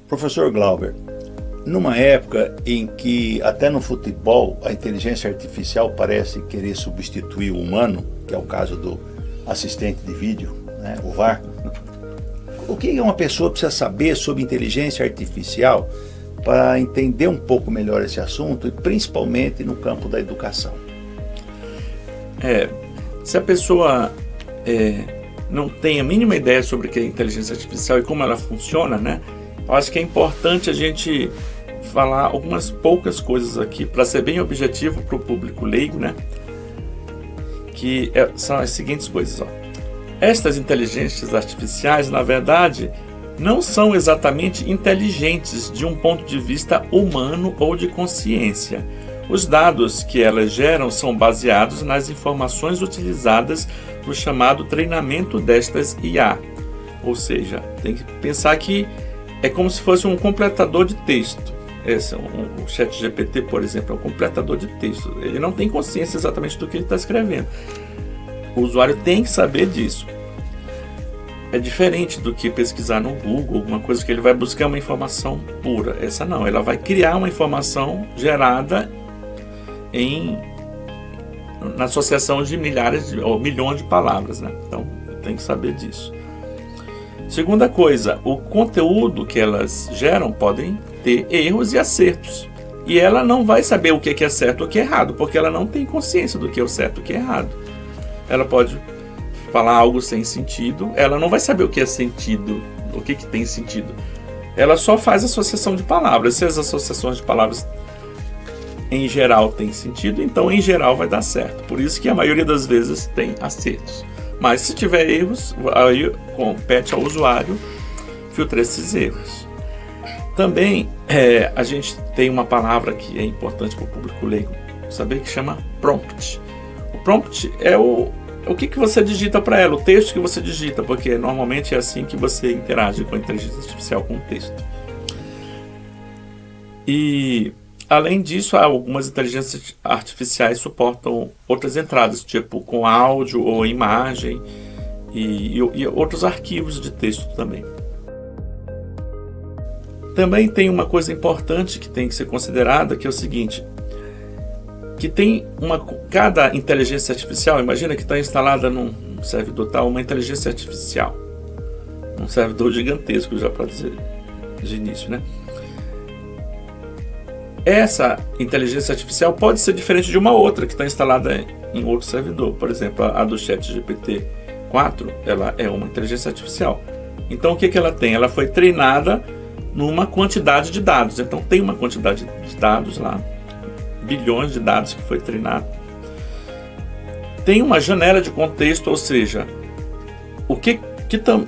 Professor Glauber, numa época em que até no futebol a inteligência artificial parece querer substituir o humano, que é o caso do assistente de vídeo, né, o VAR, o que uma pessoa precisa saber sobre inteligência artificial para entender um pouco melhor esse assunto, e principalmente no campo da educação? Se a pessoa não tem a mínima ideia sobre o que é inteligência artificial e como ela funciona, né? Eu acho que é importante a gente falar algumas poucas coisas aqui, para ser bem objetivo para o público leigo, né? Que são as seguintes coisas, ó. Estas inteligências artificiais, na verdade, não são exatamente inteligentes de um ponto de vista humano ou de consciência. Os dados que elas geram são baseados nas informações utilizadas no chamado treinamento destas IA. Ou seja, tem que pensar que é como se fosse um completador de texto. O ChatGPT, por exemplo, é um completador de texto. Ele não tem consciência exatamente do que ele está escrevendo. O usuário tem que saber disso. É diferente do que pesquisar no Google, alguma coisa que ele vai buscar uma informação pura. Essa não, ela vai criar uma informação gerada na associação de milhares ou milhões de palavras, né? Então, tem que saber disso. Segunda coisa, o conteúdo que elas geram podem ter erros e acertos. E ela não vai saber o que é certo ou o que é errado, porque ela não tem consciência do que é o certo e o que é errado. Ela pode falar algo sem sentido, ela não vai saber o que é sentido, o que tem sentido. Ela só faz associação de palavras. Se as associações de palavras em geral têm sentido, então em geral vai dar certo. Por isso que a maioria das vezes tem acertos. Mas se tiver erros, aí compete ao usuário filtrar esses erros. Também a gente tem uma palavra que é importante para o público leigo saber, que chama prompt. O prompt é o que você digita para ela, o texto que você digita, porque normalmente é assim que você interage com a inteligência artificial, com o texto. E além disso, algumas inteligências artificiais suportam outras entradas, tipo com áudio ou imagem e outros arquivos de texto também. Também tem uma coisa importante que tem que ser considerada, que é o seguinte, que tem cada inteligência artificial, imagina que está instalada num servidor tal, uma inteligência artificial, um servidor gigantesco, já para dizer de início, né? Essa inteligência artificial pode ser diferente de uma outra que está instalada em outro servidor. Por exemplo, a do ChatGPT-4, ela é uma inteligência artificial. Então, o que ela tem? Ela foi treinada numa quantidade de dados. Então, tem uma quantidade de dados lá, bilhões de dados que foi treinado. Tem uma janela de contexto, ou seja,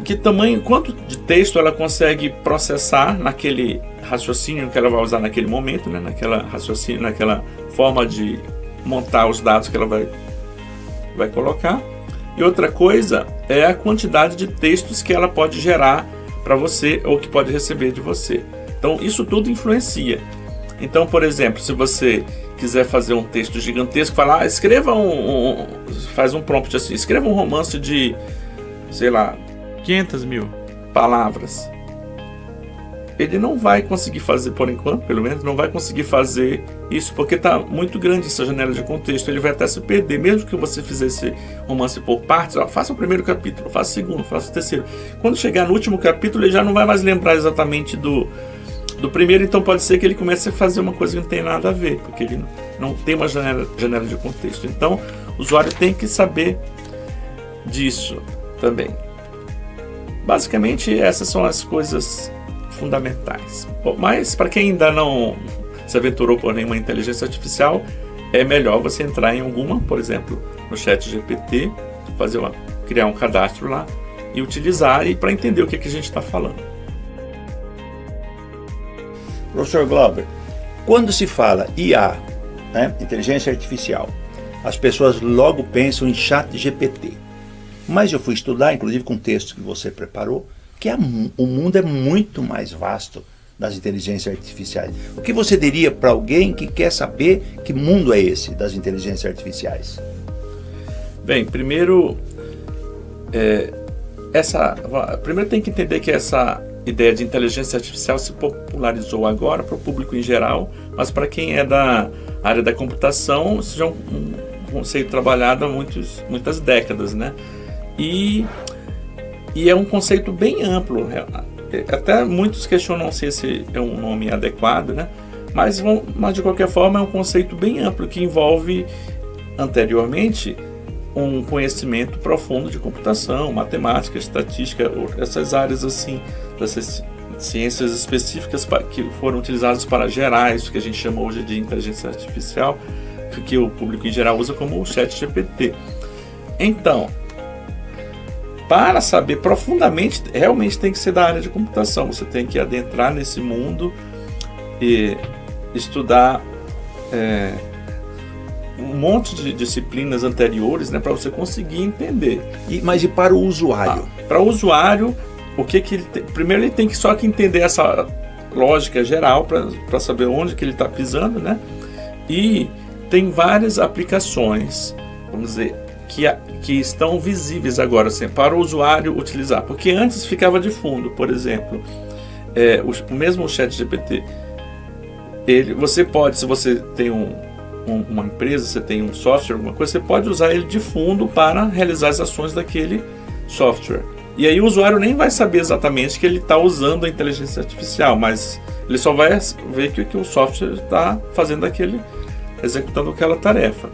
que tamanho, quanto de texto ela consegue processar naquele raciocínio que ela vai usar naquele momento, né? Naquela forma de montar os dados que ela vai colocar. E outra coisa é a quantidade de textos que ela pode gerar para você ou que pode receber de você. Então isso tudo influencia. Então, por exemplo, se você quiser fazer um texto gigantesco, falar, escreva faz um prompt assim, escreva um romance de, sei lá, 500.000 palavras. Ele não vai conseguir fazer, por enquanto, pelo menos, não vai conseguir fazer isso, porque está muito grande essa janela de contexto. Ele vai até se perder, mesmo que você fizesse romance por partes. Faça o primeiro capítulo, faça o segundo, faça o terceiro. Quando chegar no último capítulo, ele já não vai mais lembrar exatamente do primeiro, então pode ser que ele comece a fazer uma coisa que não tem nada a ver, porque ele não tem uma janela de contexto. Então, o usuário tem que saber disso também. Basicamente, essas são as coisas fundamentais. Mas para quem ainda não se aventurou por nenhuma inteligência artificial, é melhor você entrar em alguma, por exemplo, no ChatGPT, criar um cadastro lá e utilizar para entender o que a gente está falando. Professor Glauber, quando se fala IA, né, inteligência artificial, as pessoas logo pensam em ChatGPT. Mas eu fui estudar, inclusive com o texto que você preparou, que o mundo é muito mais vasto das inteligências artificiais. O que você diria para alguém que quer saber que mundo é esse das inteligências artificiais? Bem, primeiro tem que entender que ideia de inteligência artificial se popularizou agora para o público em geral, mas para quem é da área da computação, isso já é um conceito trabalhado há muitas décadas, né? E é um conceito bem amplo. Até muitos questionam se esse é um nome adequado, né? Mas de qualquer forma é um conceito bem amplo que envolve anteriormente um conhecimento profundo de computação, matemática, estatística, essas áreas assim, dessas ciências específicas que foram utilizadas para gerar isso que a gente chama hoje de inteligência artificial, que o público em geral usa como o ChatGPT. Então, para saber profundamente, realmente tem que ser da área de computação. Você tem que adentrar nesse mundo e estudar um monte de disciplinas anteriores, né, para você conseguir entender. Mas e para o usuário? Para o usuário, primeiro ele tem que só entender essa lógica geral para saber onde que ele está pisando, né? E tem várias aplicações, vamos dizer, que estão visíveis agora, assim, para o usuário utilizar, porque antes ficava de fundo. Por exemplo, o mesmo ChatGPT, você pode, se você tem uma empresa, você tem um software, alguma coisa, você pode usar ele de fundo para realizar as ações daquele software. E aí o usuário nem vai saber exatamente que ele está usando a inteligência artificial, mas ele só vai ver que o software está fazendo executando aquela tarefa.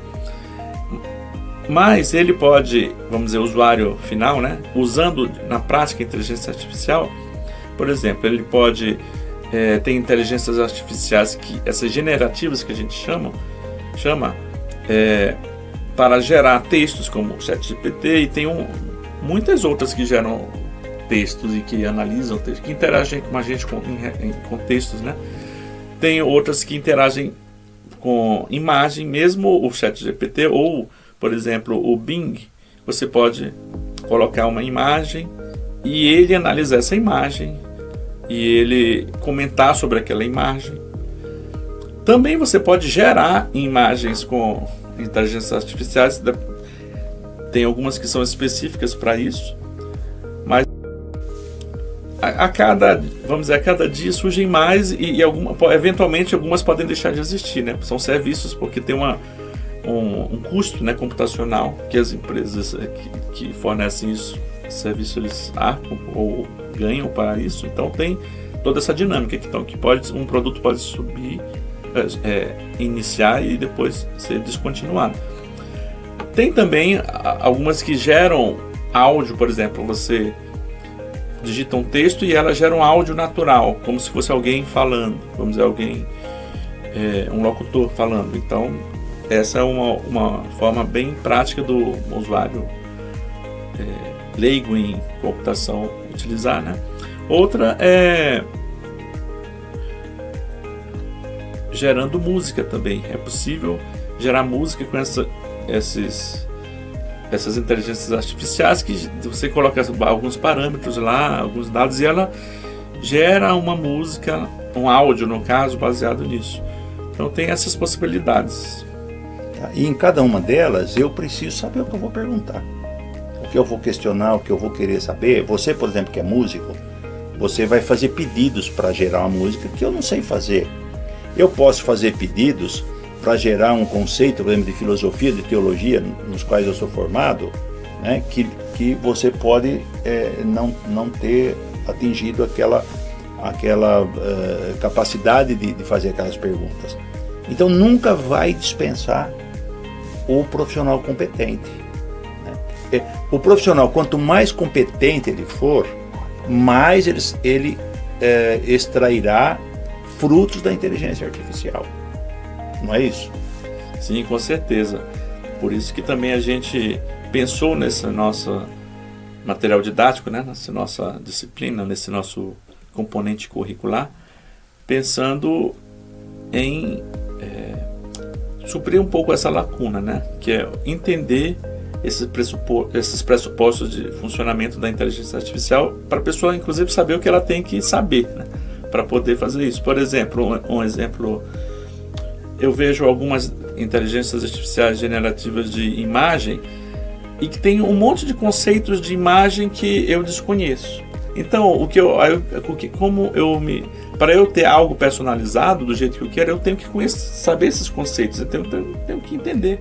Mas ele pode, vamos dizer, o usuário final, né, usando na prática a inteligência artificial, por exemplo, ele pode ter inteligências artificiais, essas generativas que a gente chama para gerar textos, como o ChatGPT, e tem muitas outras que geram textos e que analisam textos, que interagem com a gente com textos, né? Tem outras que interagem com imagem, mesmo o ChatGPT ou, por exemplo, o Bing. Você pode colocar uma imagem e ele analisar essa imagem e ele comentar sobre aquela imagem. Também você pode gerar imagens com inteligências artificiais. Tem algumas que são específicas para isso, mas a cada dia surgem mais e eventualmente algumas podem deixar de existir, né? São serviços porque tem um custo, né, computacional que as empresas que fornecem esse serviço eles arcam ou ganham para isso. Então tem toda essa dinâmica que um produto pode subir, iniciar e depois ser descontinuado. Tem também algumas que geram áudio, por exemplo, você digita um texto e ela gera um áudio natural, como se fosse alguém falando, vamos dizer, um locutor falando. Então, essa é uma forma bem prática do usuário leigo em computação utilizar, né? Outra é gerando música também. É possível gerar música com essas inteligências artificiais que você coloca alguns parâmetros lá, alguns dados, e ela gera uma música, um áudio no caso, baseado nisso. Então tem essas possibilidades. E em cada uma delas eu preciso saber o que eu vou perguntar, o que eu vou questionar, o que eu vou querer saber. Você, por exemplo, que é músico, você vai fazer pedidos para gerar uma música que eu não sei fazer. Eu posso fazer pedidos para gerar um conceito, por exemplo, de filosofia, de teologia, nos quais eu sou formado, né, que você pode não ter atingido aquela capacidade de fazer aquelas perguntas. Então nunca vai dispensar o profissional competente, né? O profissional, quanto mais competente ele for, mais ele extrairá frutos da inteligência artificial. Não é isso? Sim, com certeza. Por isso que também a gente pensou nesse nosso material didático, né? Nessa nossa disciplina, nesse nosso componente curricular, pensando em suprir um pouco essa lacuna, né? Que é entender esses pressupostos de funcionamento da inteligência artificial para a pessoa, inclusive, saber o que ela tem que saber, né? Para poder fazer isso. Por exemplo, um exemplo, eu vejo algumas inteligências artificiais generativas de imagem e que tem um monte de conceitos de imagem que eu desconheço. Então, para eu ter algo personalizado do jeito que eu quero, eu tenho que saber esses conceitos, eu tenho que entender.